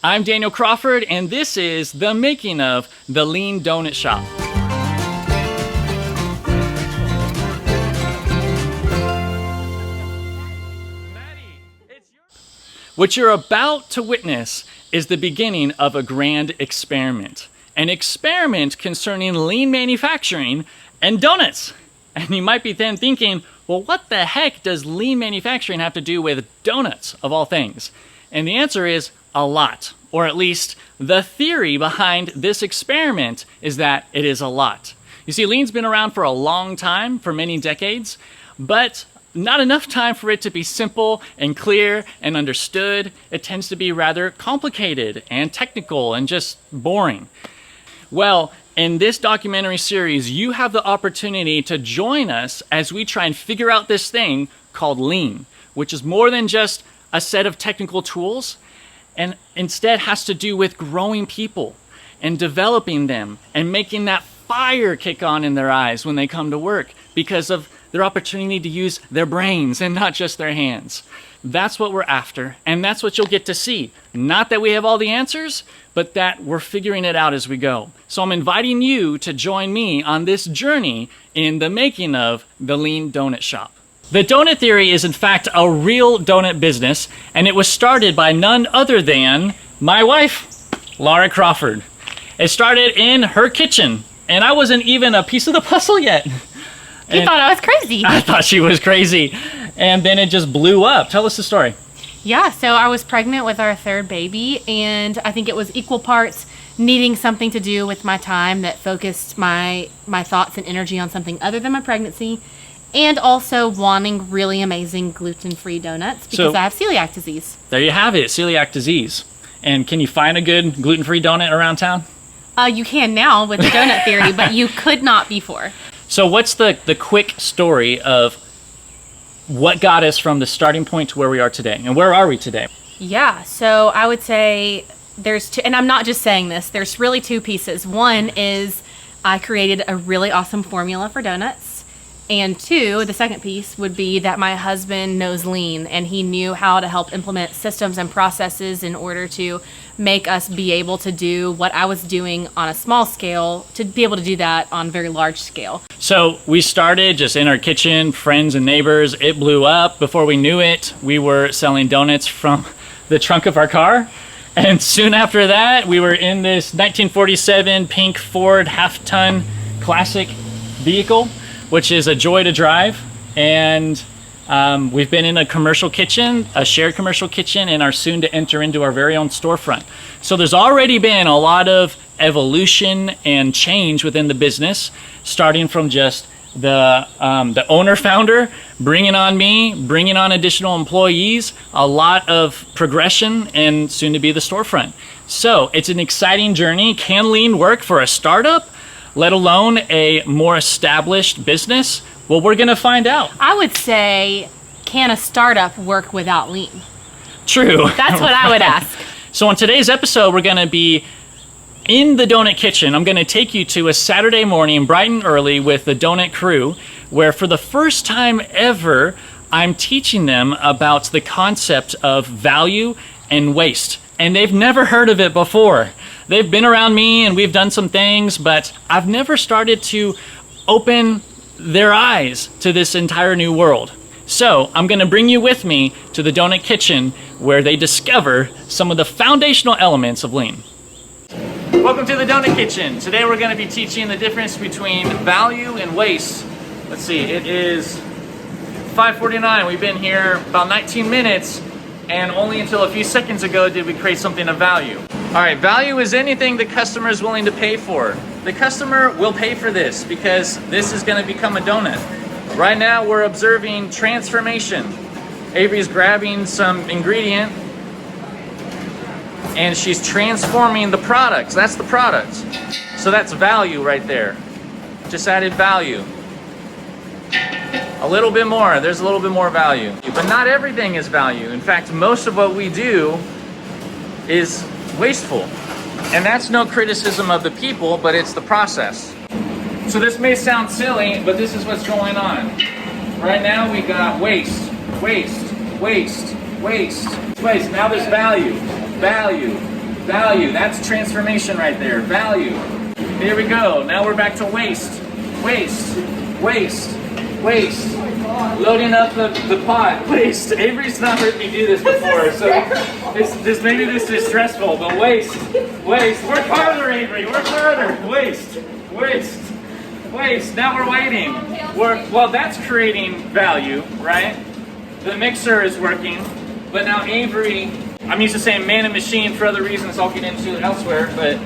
I'm Daniel Crawford, and this is the making of the Lean Donut Shop. What you're about to witness is the beginning of a grand experiment. An experiment concerning lean manufacturing and donuts. And you might be then thinking, well, what the heck does lean manufacturing have to do with donuts, of all things? And the answer is a lot. Or at least the theory behind this experiment is that it is a lot. You see, lean's been around for a long time, for many decades, but not enough time for it to be simple and clear and understood. It tends to be rather complicated and technical and just boring. Well, in this documentary series, you have the opportunity to join us as we try and figure out this thing called lean, which is more than just a set of technical tools, and instead has to do with growing people and developing them and making that fire kick on in their eyes when they come to work because of their opportunity to use their brains and not just their hands. That's what we're after, and that's what you'll get to see. Not that we have all the answers, but that we're figuring it out as we go. So I'm inviting you to join me on this journey in the making of the Lean Donut Shop. The donut theory is in fact a real donut business, and it was started by none other than my wife, Laura Crawford. It started in her kitchen, and I wasn't even a piece of the puzzle yet. You thought I was crazy. I thought she was crazy. And then it just blew up. Tell us the story. Yeah, so I was pregnant with our third baby, and I think it was equal parts needing something to do with my time that focused my thoughts and energy on something other than my pregnancy, and also wanting really amazing gluten-free donuts because I have celiac disease. There you have it, celiac disease. And can you find a good gluten-free donut around town? You can now with the donut theory, but you could not before. So what's the quick story of what got us from the starting point to where we are today? And where are we today? Yeah, so I would say there's two, and I'm not just saying this, there's really two pieces. One is I created a really awesome formula for donuts. And two, the second piece would be that my husband knows lean, and he knew how to help implement systems and processes in order to make us be able to do what I was doing on a small scale, to be able to do that on a very large scale. So we started just in our kitchen, friends and neighbors. It blew up. Before we knew it, we were selling donuts from the trunk of our car. And soon after that, we were in this 1947 pink Ford half-ton classic vehicle, which is a joy to drive. And we've been in a commercial kitchen, a shared commercial kitchen, and are soon to enter into our very own storefront. So there's already been a lot of evolution and change within the business, starting from just the owner-founder, bringing on me, bringing on additional employees, a lot of progression, and soon to be the storefront. So it's an exciting journey. Can lean work for a startup, let alone a more established business? Well, we're going to find out. I would say, can a startup work without lean? True. That's what I would ask. So on today's episode, we're going to be in the donut kitchen. I'm going to take you to a Saturday morning, bright and early, with the donut crew, where for the first time ever, I'm teaching them about the concept of value and waste. And they've never heard of it before. They've been around me and we've done some things, but I've never started to open their eyes to this entire new world. So I'm going to bring you with me to the donut kitchen where they discover some of the foundational elements of lean. Welcome to the donut kitchen. Today we're going to be teaching the difference between value and waste. Let's see, it is 5:49. We've been here about 19 minutes, and only until a few seconds ago did we create something of value. All right, value is anything the customer is willing to pay for. The customer will pay for this because this is going to become a donut. Right now we're observing transformation. Avery's grabbing some ingredient and she's transforming the product. That's the product. So that's value right there. Just added value. A little bit more. There's a little bit more value. But not everything is value. In fact, most of what we do is wasteful. And that's no criticism of the people, but it's the process. So this may sound silly, but this is what's going on. Right now we got waste, waste, waste, waste, waste. Now there's value, value, Value. That's transformation right there. Value. Here we go. Now we're back to waste. Waste. Waste. Waste. Loading up the pot. Waste. Avery's not heard me do this before, so maybe this is stressful, but waste. Waste. Work harder, Avery. Work harder. Waste. Waste. Waste. Now we're waiting. Well, that's creating value, right? The mixer is working, but now Avery, I'm used to saying man and machine for other reasons I'll get into elsewhere, but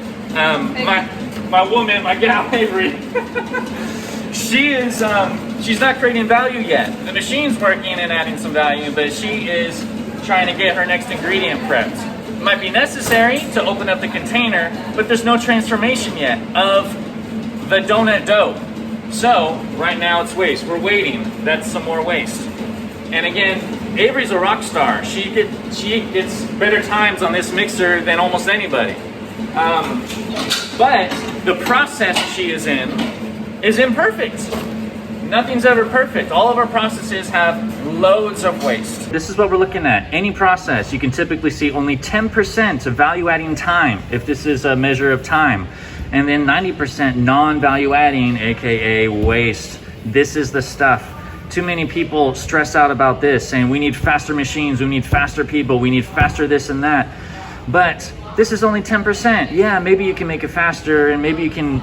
my woman, my gal, Avery, she's not creating value yet. The machine's working and adding some value, but she is trying to get her next ingredient prepped. It might be necessary to open up the container, but there's no transformation yet of the donut dough. So right now it's waste. We're waiting. That's some more waste. And again, Avery's a rock star. She gets better times on this mixer than almost anybody. But the process she is in is imperfect. Nothing's ever perfect. All of our processes have loads of waste. This is what we're looking at. Any process, you can typically see only 10% of value adding time, if this is a measure of time. And then 90% non-value adding, AKA waste. This is the stuff. Too many people stress out about this, saying we need faster machines, we need faster people, we need faster this and that. But this is only 10%. Yeah, maybe you can make it faster and maybe you can,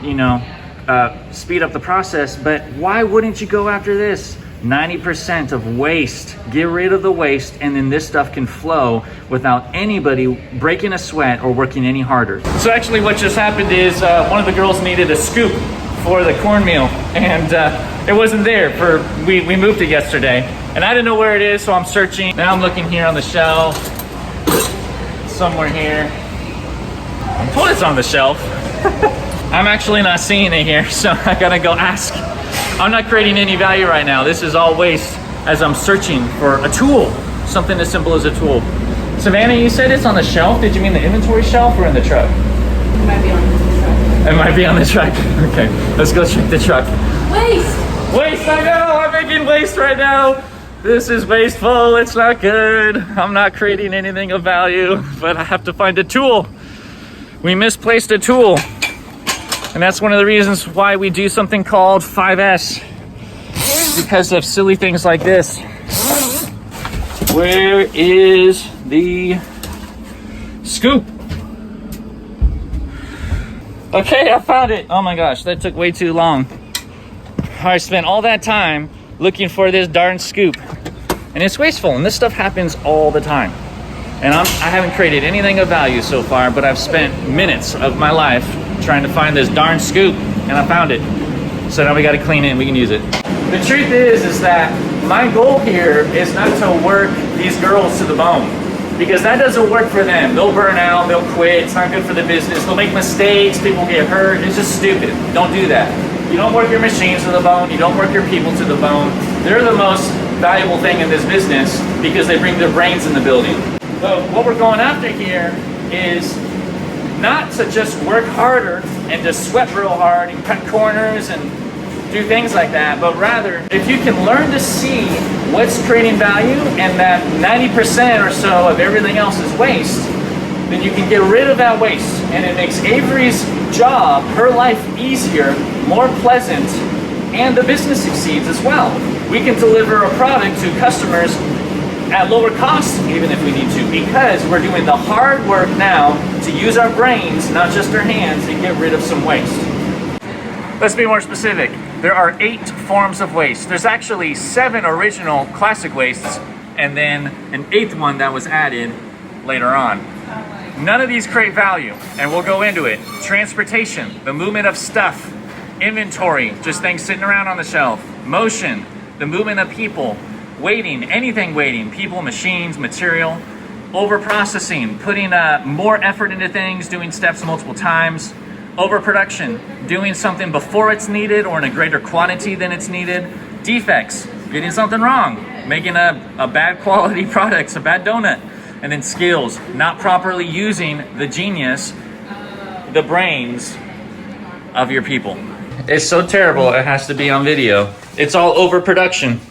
speed up the process, but why wouldn't you go after this? 90% of waste. Get rid of the waste, and then this stuff can flow without anybody breaking a sweat or working any harder. So actually what just happened is one of the girls needed a scoop for the cornmeal, and it wasn't there. We moved it yesterday, and I didn't know where it is, so I'm searching. Now I'm looking here on the shelf, somewhere here. I'm told it's on the shelf. I'm actually not seeing it here, so I gotta go ask. I'm not creating any value right now. This is all waste as I'm searching for a tool, something as simple as a tool. Savannah, you said it's on the shelf. Did you mean the inventory shelf or in the truck? It might be on the truck. It might be on the truck. Okay, let's go check the truck. Waste! Waste, I know, I'm making waste right now. This is wasteful, it's not good. I'm not creating anything of value, but I have to find a tool. We misplaced a tool. And that's one of the reasons why we do something called 5S. Because of silly things like this. Where is the scoop? Okay, I found it. Oh my gosh, that took way too long. I spent all that time looking for this darn scoop. And it's wasteful, and this stuff happens all the time. And I haven't created anything of value so far, but I've spent minutes of my life trying to find this darn scoop, and I found it. So now we gotta clean it and we can use it. The truth is that my goal here is not to work these girls to the bone, because that doesn't work for them. They'll burn out, they'll quit, it's not good for the business, they'll make mistakes, people get hurt, it's just stupid. Don't do that. You don't work your machines to the bone, you don't work your people to the bone. They're the most valuable thing in this business because they bring their brains in the building. So what we're going after here is not to just work harder and to sweat real hard and cut corners and do things like that, but rather, if you can learn to see what's creating value and that 90% or so of everything else is waste, then you can get rid of that waste, and it makes Avery's job, her life, easier, more pleasant, and the business succeeds as well. We can deliver a product to customers at lower cost, even if we need to, because we're doing the hard work now to use our brains, not just our hands, and get rid of some waste. Let's be more specific. There are 8 forms of waste. There's actually 7 original classic wastes, and then an 8th one that was added later on. None of these create value, and we'll go into it. Transportation, the movement of stuff. Inventory, just things sitting around on the shelf. Motion, the movement of people. Waiting, anything waiting, people, machines, material. Overprocessing, putting more effort into things, doing steps multiple times. Overproduction, doing something before it's needed or in a greater quantity than it's needed. Defects, getting something wrong, making a bad quality product, a bad donut. And then skills, not properly using the genius, the brains of your people. It's so terrible it has to be on video. It's all overproduction.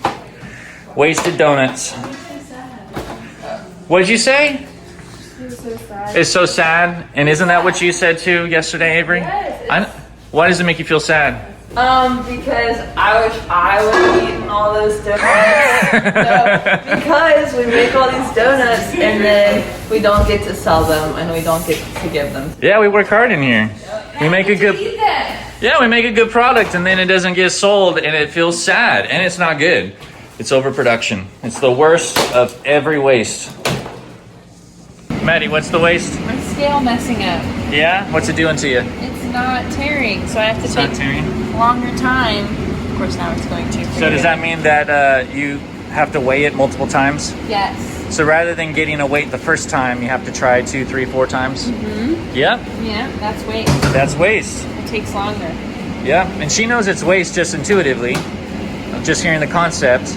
Wasted donuts. What'd you say? is so sad. It's so sad. And isn't that what you said too yesterday, Avery? Yes. Why does it make you feel sad? Because I wish I would have eaten all those donuts. No, because we make all these donuts and then we don't get to sell them and we don't get to give them. Yeah, we work hard in here. We make a good. Yeah, we make a good product and then it doesn't get sold and it feels sad and it's not good. It's overproduction. It's the worst of every waste. Maddie, what's the waste? My scale messing up. Yeah? What's it doing to you? It's not tearing, so I have to It's take not tearing? longer time. Of course, now it's going to. So does that mean that you have to weigh it multiple times? Yes. So rather than getting a weight the first time, you have to try 2, 3, 4 times? Mm-hmm. Yep. Yeah, that's waste. That's waste. It takes longer. Yeah, and she knows it's waste just intuitively, just hearing the concept.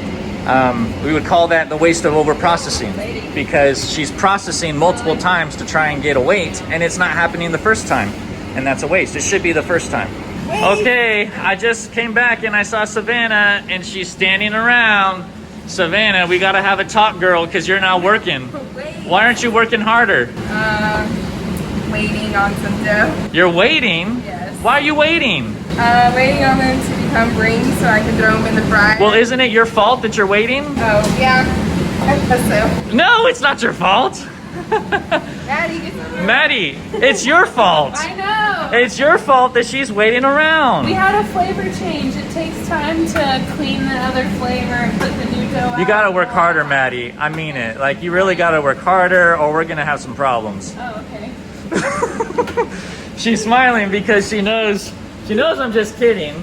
We would call that the waste of overprocessing because she's processing multiple times to try and get a weight and it's not happening the first time, and that's a waste. It should be the first time. Okay, I just came back and I saw Savannah and she's standing around. Savannah, we gotta have a talk, girl, because you're not working. Why aren't you working harder? Waiting on some dough. You're waiting? Yes. Why are you waiting? Waiting on them to become rings so I can throw them in the fryer. Well, isn't it your fault that you're waiting? Oh, yeah. I guess so. No, it's not your fault. Maddie, get some. Maddie, it's your fault. I know. It's your fault that she's waiting around. We had a flavor change. It takes time to clean the other flavor and put the new dough out. You gotta work harder, Maddie. I mean it. Like, you really gotta work harder or we're gonna have some problems. Oh, okay. She's smiling because she knows I'm just kidding.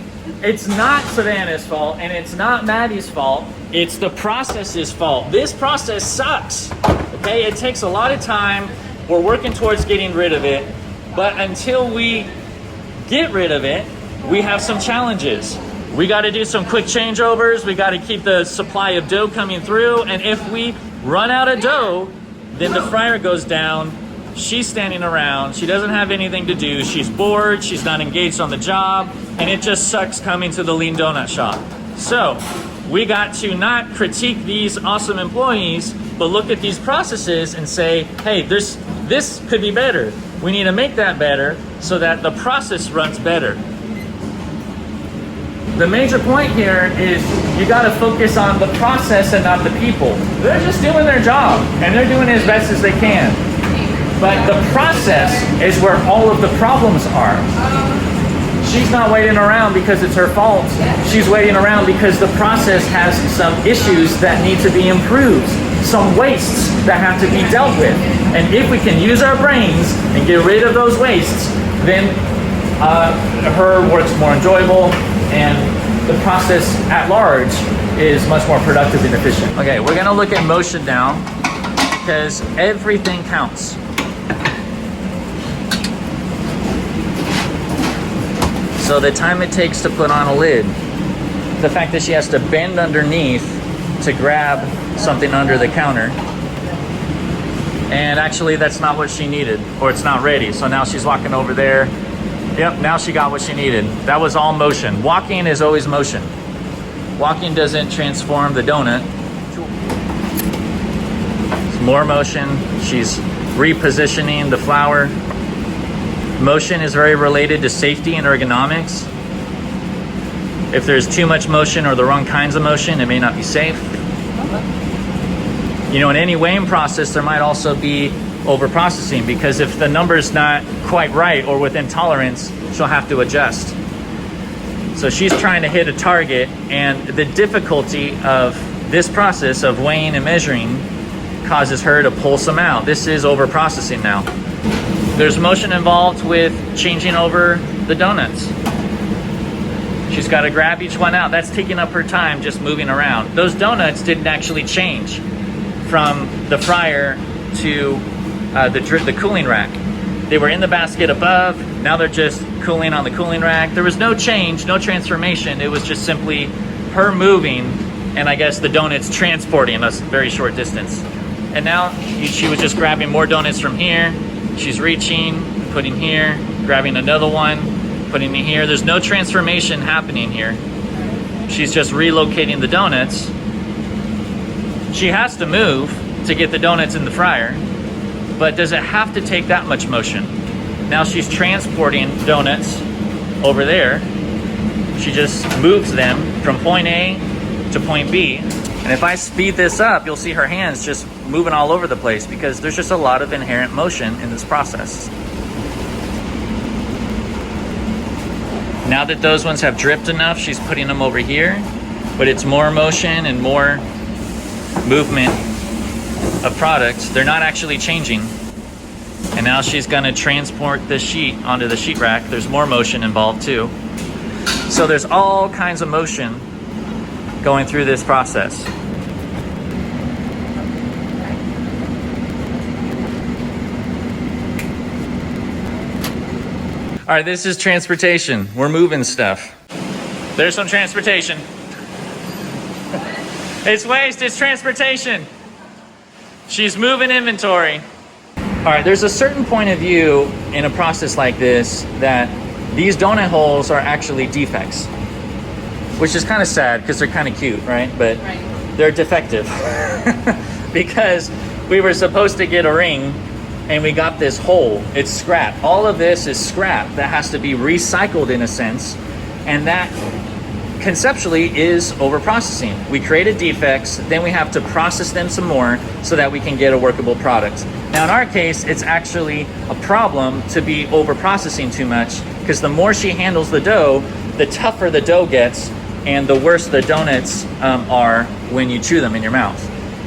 It's not Savannah's fault and it's not Maddie's fault. It's the process's fault. This process sucks. Okay, it takes a lot of time. We're working towards getting rid of it. But until we get rid of it, we have some challenges. We got to do some quick changeovers. We got to keep the supply of dough coming through. And if we run out of dough, then the fryer goes down. She's standing around. She doesn't have anything to do. She's bored. She's not engaged on the job. And it just sucks coming to the Lean Donut Shop. So we got to not critique these awesome employees, but look at these processes and say, hey, this could be better. We need to make that better so that the process runs better. The major point here is you got to focus on the process and not the people. They're just doing their job and they're doing it as best as they can. But the process is where all of the problems are. She's not waiting around because it's her fault. She's waiting around because the process has some issues that need to be improved, some wastes that have to be dealt with. And if we can use our brains and get rid of those wastes, then her work's more enjoyable and the process at large is much more productive and efficient. Okay, we're gonna look at motion now because everything counts. So the time it takes to put on a lid, the fact that she has to bend underneath to grab something under the counter, and actually that's not what she needed, or it's not ready. So now she's walking over there. Yep, now she got what she needed. That was all motion. Walking is always motion. Walking doesn't transform the donut. It's more motion. She's repositioning the flour. Motion is very related to safety and ergonomics. If there's too much motion or the wrong kinds of motion, it may not be safe. You know, in any weighing process, there might also be overprocessing because if the number's not quite right or within tolerance, she'll have to adjust. So she's trying to hit a target, and the difficulty of this process of weighing and measuring causes her to pull some out. This is overprocessing now. There's motion involved with changing over the donuts. She's got to grab each one out. That's taking up her time just moving around. Those donuts didn't actually change from the fryer to the cooling rack. They were in the basket above. Now they're just cooling on the cooling rack. There was no change, no transformation. It was just simply her moving, and I guess the donuts transporting us a very short distance. And now she was just grabbing more donuts from here. She's reaching, putting here, grabbing another one, putting it here. There's no transformation happening here. She's just relocating the donuts. She has to move to get the donuts in the fryer. but does it have to take that much motion? Now she's transporting donuts over there. She just moves them from point A to point B. And if I speed this up, you'll see her hands just moving all over the place because there's just a lot of inherent motion in this process. Now that those ones have dripped enough, she's putting them over here, but it's more motion and more movement of products. They're not actually changing. And now she's gonna transport the sheet onto the sheet rack. There's more motion involved too. So there's all kinds of motion going through this process. All right, this is transportation. We're moving stuff. There's some transportation. It's waste, it's transportation. She's moving inventory. All right, there's a certain point of view in a process like this that these donut holes are actually defects, which is kind of sad because they're kind of cute, right? But they're defective because we were supposed to get a ring and we got this hole. It's scrap. All of this is scrap that has to be recycled in a sense, and that conceptually is overprocessing. We created defects, then we have to process them some more so that we can get a workable product. Now in our case, it's actually a problem to be overprocessing too much because the more she handles the dough, the tougher the dough gets and the worse the donuts are when you chew them in your mouth.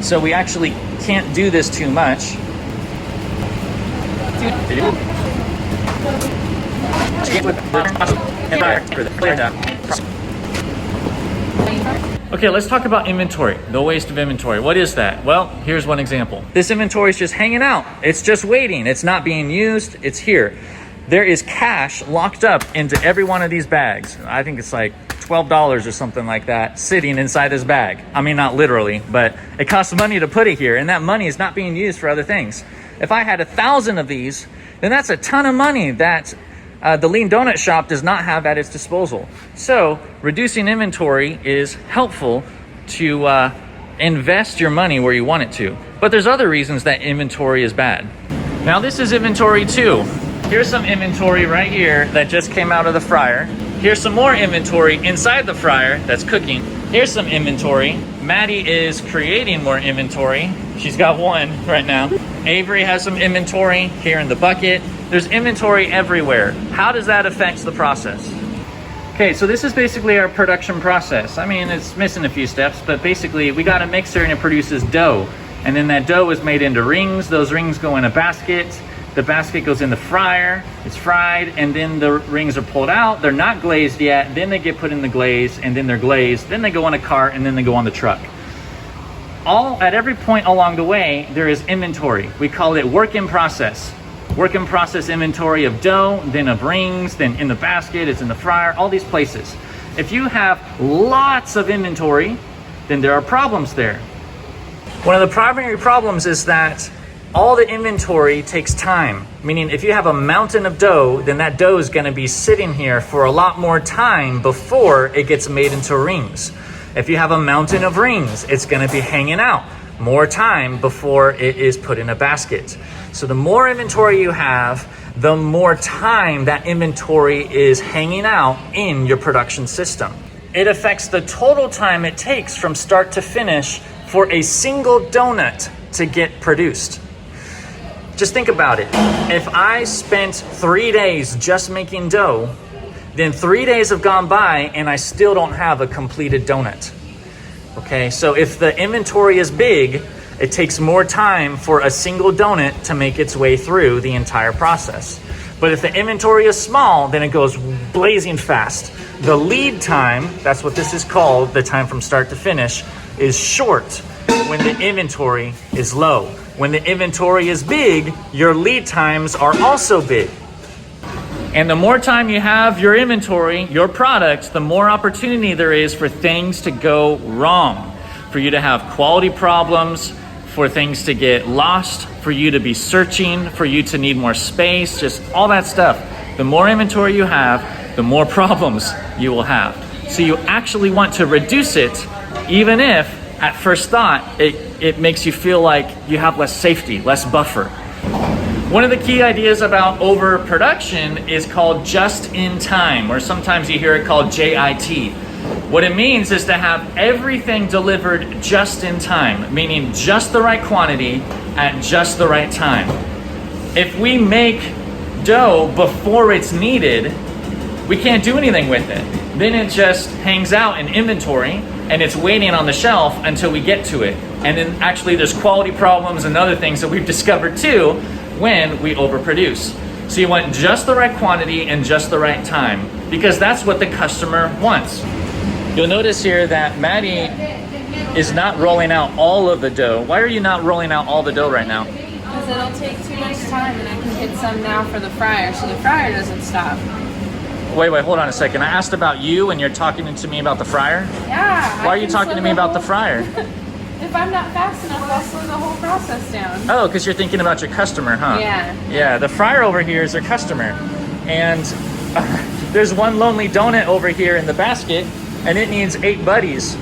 So we actually can't do this too much. Okay, let's talk about inventory, the waste of inventory. What is that? Well, here's one example. This inventory is just hanging out. It's just waiting. It's not being used. It's here. There is cash locked up into every one of these bags. I think it's like $12 or something like that sitting inside this bag. I mean, not literally, but it costs money to put it here, and that money is not being used for other things. If I had 1,000 of these, then that's a ton of money that the Lean Donut Shop does not have at its disposal. So reducing inventory is helpful to invest your money where you want it to. But there's other reasons that inventory is bad. Now this is inventory too. Here's some inventory right here that just came out of the fryer. Here's some more inventory inside the fryer that's cooking. Here's some inventory. Maddie is creating more inventory. She's got one right now. Avery has some inventory here in the bucket. There's inventory everywhere. How does that affect the process? Okay, so this is basically our production process. I mean, it's missing a few steps, but basically we got a mixer and it produces dough. And then that dough is made into rings. Those rings go in a basket. The basket goes in the fryer, it's fried, and then the rings are pulled out. They're not glazed yet. Then they get put in the glaze, and then they're glazed. Then they go on a cart, and then they go on the truck. At every point along the way, there is inventory. We call it work in process. Work in process inventory of dough, then of rings, then in the basket, it's in the fryer, all these places. If you have lots of inventory, then there are problems there. One of the primary problems is that all the inventory takes time, meaning if you have a mountain of dough, then that dough is going to be sitting here for a lot more time before it gets made into rings. If you have a mountain of rings, it's going to be hanging out more time before it is put in a basket. So the more inventory you have, the more time that inventory is hanging out in your production system. It affects the total time it takes from start to finish for a single donut to get produced. Just think about it. If I spent 3 days just making dough, then 3 days have gone by and I still don't have a completed donut. Okay, so if the inventory is big, it takes more time for a single donut to make its way through the entire process. But if the inventory is small, then it goes blazing fast. The lead time, that's what this is called, the time from start to finish, is short when the inventory is low. When the inventory is big, your lead times are also big. And the more time you have your inventory, your products, the more opportunity there is for things to go wrong, for you to have quality problems, for things to get lost, for you to be searching, for you to need more space, just all that stuff. The more inventory you have, the more problems you will have. So you actually want to reduce it, even if at first thought, it makes you feel like you have less safety, less buffer. One of the key ideas about overproduction is called just in time, or sometimes you hear it called JIT. What it means is to have everything delivered just in time, meaning just the right quantity at just the right time. If we make dough before it's needed, we can't do anything with it. Then it just hangs out in inventory and it's waiting on the shelf until we get to it. And then actually there's quality problems and other things that we've discovered too when we overproduce. So you want just the right quantity and just the right time, because that's what the customer wants. You'll notice here that Maddie is not rolling out all of the dough. Why are you not rolling out all the dough right now? Because it'll take too much time, and I can get some now for the fryer, so the fryer doesn't stop. Wait, hold on a second. I asked about you and you're talking to me about the fryer? Yeah. Why are you talking to me about the fryer? If I'm not fast enough, I'll slow the whole process down. Oh, because you're thinking about your customer, huh? Yeah. Yeah, the fryer over here is their customer. And there's one lonely donut over here in the basket, and it needs 8 buddies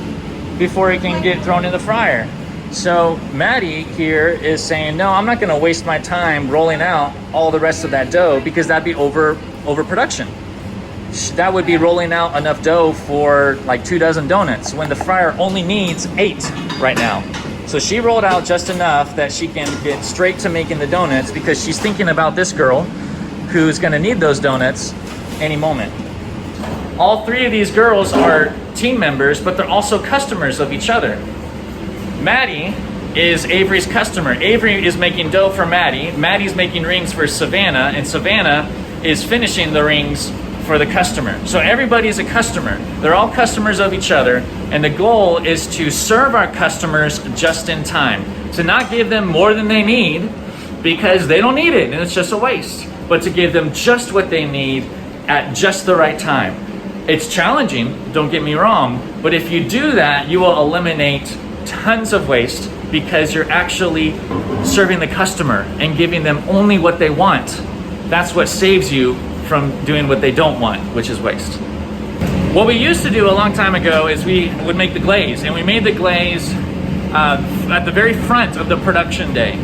before it can get thrown in the fryer. So Maddie here is saying, no, I'm not gonna waste my time rolling out all the rest of that dough, because that'd be overproduction. That would be rolling out enough dough for like 2 dozen donuts when the fryer only needs 8 right now. So she rolled out just enough that she can get straight to making the donuts, because she's thinking about this girl who's gonna need those donuts any moment. All 3 of these girls are team members, but they're also customers of each other. Maddie is Avery's customer. Avery is making dough for Maddie. Maddie's making rings for Savannah, and Savannah is finishing the rings for the customer. So everybody's a customer. They're all customers of each other, and the goal is to serve our customers just in time. To not give them more than they need, because they don't need it and it's just a waste, but to give them just what they need at just the right time. It's challenging, don't get me wrong, but if you do that, you will eliminate tons of waste, because you're actually serving the customer and giving them only what they want. That's what saves you from doing what they don't want, which is waste. What we used to do a long time ago is we would make the glaze, and we made the glaze at the very front of the production day.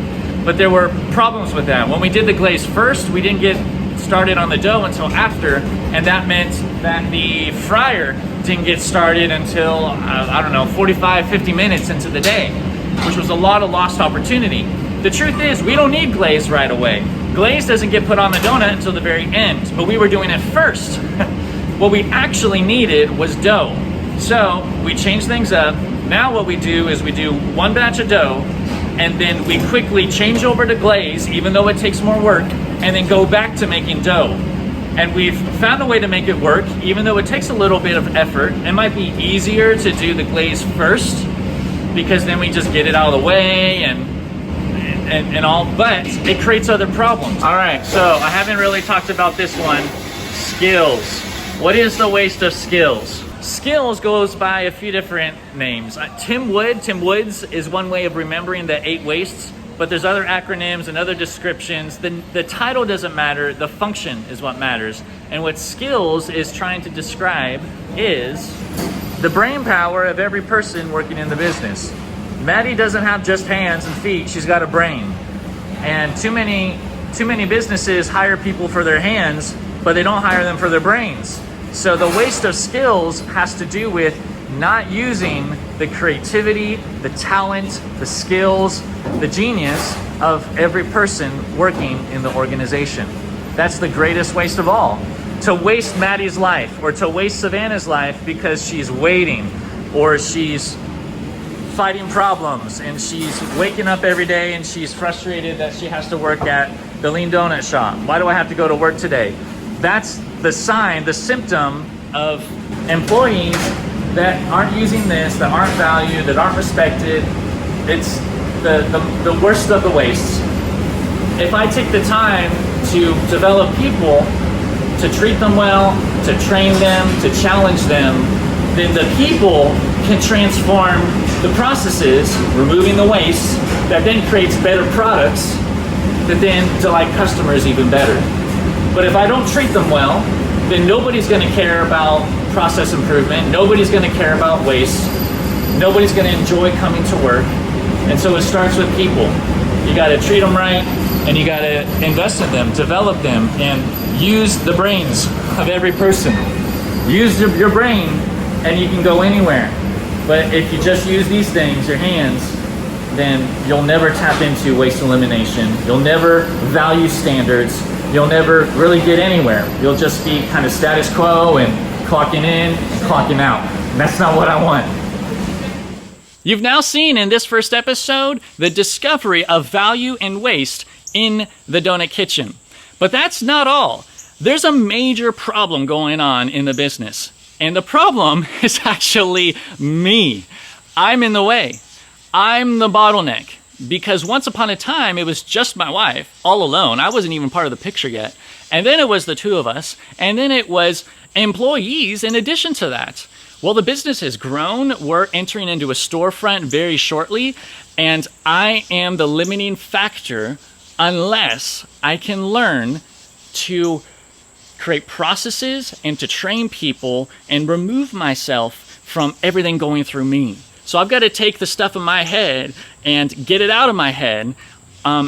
But there were problems with that. When we did the glaze first, we didn't get started on the dough until after, and that meant that the fryer didn't get started until, I don't know, 45, 50 minutes into the day, which was a lot of lost opportunity. The truth is, we don't need glaze right away. Glaze doesn't get put on the donut until the very end, but we were doing it first. What we actually needed was dough. So we changed things up. Now what we do is we do 1 batch of dough, and then we quickly change over to glaze, even though it takes more work, and then go back to making dough. And we've found a way to make it work, even though it takes a little bit of effort. It might be easier to do the glaze first, because then we just get it out of the way and all, but it creates other problems. All right, so I haven't really talked about this one, skills. What is the waste of skills? Skills goes by a few different names. Tim Woods is one way of remembering the 8 wastes, but there's other acronyms and other descriptions. The title doesn't matter, the function is what matters. And what skills is trying to describe is the brain power of every person working in the business. Maddie doesn't have just hands and feet, she's got a brain. And too many businesses hire people for their hands, but they don't hire them for their brains. So the waste of skills has to do with not using the creativity, the talent, the skills, the genius of every person working in the organization. That's the greatest waste of all. To waste Maddie's life, or to waste Savannah's life because she's waiting, or she's fighting problems, and she's waking up every day and she's frustrated that she has to work at the Lean Donut Shop. Why do I have to go to work today? That's the sign, the symptom of employees that aren't using this, that aren't valued, that aren't respected. It's the worst of the wastes. If I take the time to develop people, to treat them well, to train them, to challenge them, then the people can transform the processes, removing the waste, that then creates better products that then delight customers even better. But if I don't treat them well, then nobody's gonna care about process improvement, nobody's gonna care about waste, nobody's gonna enjoy coming to work. And so it starts with people. You gotta treat them right, and you got to invest in them, develop them, and use the brains of every person. Use your brain, and you can go anywhere. But if you just use these things, your hands, then you'll never tap into waste elimination. You'll never value standards. You'll never really get anywhere. You'll just be kind of status quo and clocking in and clocking out. And that's not what I want. You've now seen in this first episode the discovery of value and waste in the donut kitchen. But that's not all. There's a major problem going on in the business. And the problem is actually me. I'm in the way. I'm the bottleneck. Because once upon a time, it was just my wife, all alone. I wasn't even part of the picture yet. And then it was the two of us. And then it was employees in addition to that. Well, the business has grown. We're entering into a storefront very shortly. And I am the limiting factor unless I can learn to create processes and to train people and remove myself from everything going through me. So I've got to take the stuff in my head and get it out of my head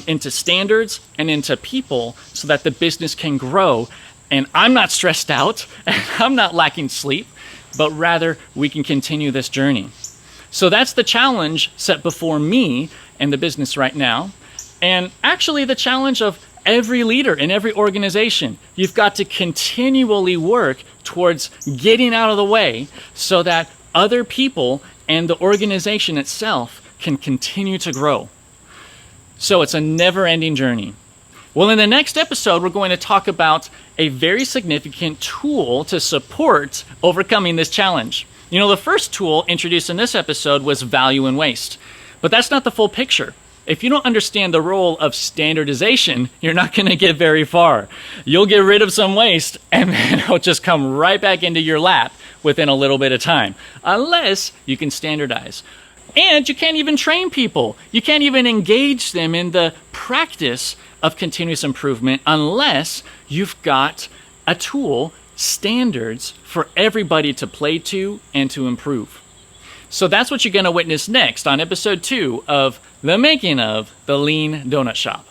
into standards and into people so that the business can grow. And I'm not stressed out and I'm not lacking sleep, but rather we can continue this journey. So that's the challenge set before me and the business right now. And actually the challenge of every leader in every organization. You've got to continually work towards getting out of the way so that other people and the organization itself can continue to grow. So it's a never-ending journey. Well, in the next episode, we're going to talk about a very significant tool to support overcoming this challenge. You know, the first tool introduced in this episode was value and waste, but that's not the full picture. If you don't understand the role of standardization, you're not going to get very far. You'll get rid of some waste and then it'll just come right back into your lap within a little bit of time, unless you can standardize. And you can't even train people. You can't even engage them in the practice of continuous improvement unless you've got a tool, standards for everybody to play to and to improve. So that's what you're going to witness next on episode 2 of The Making of the Lean Donut Shop.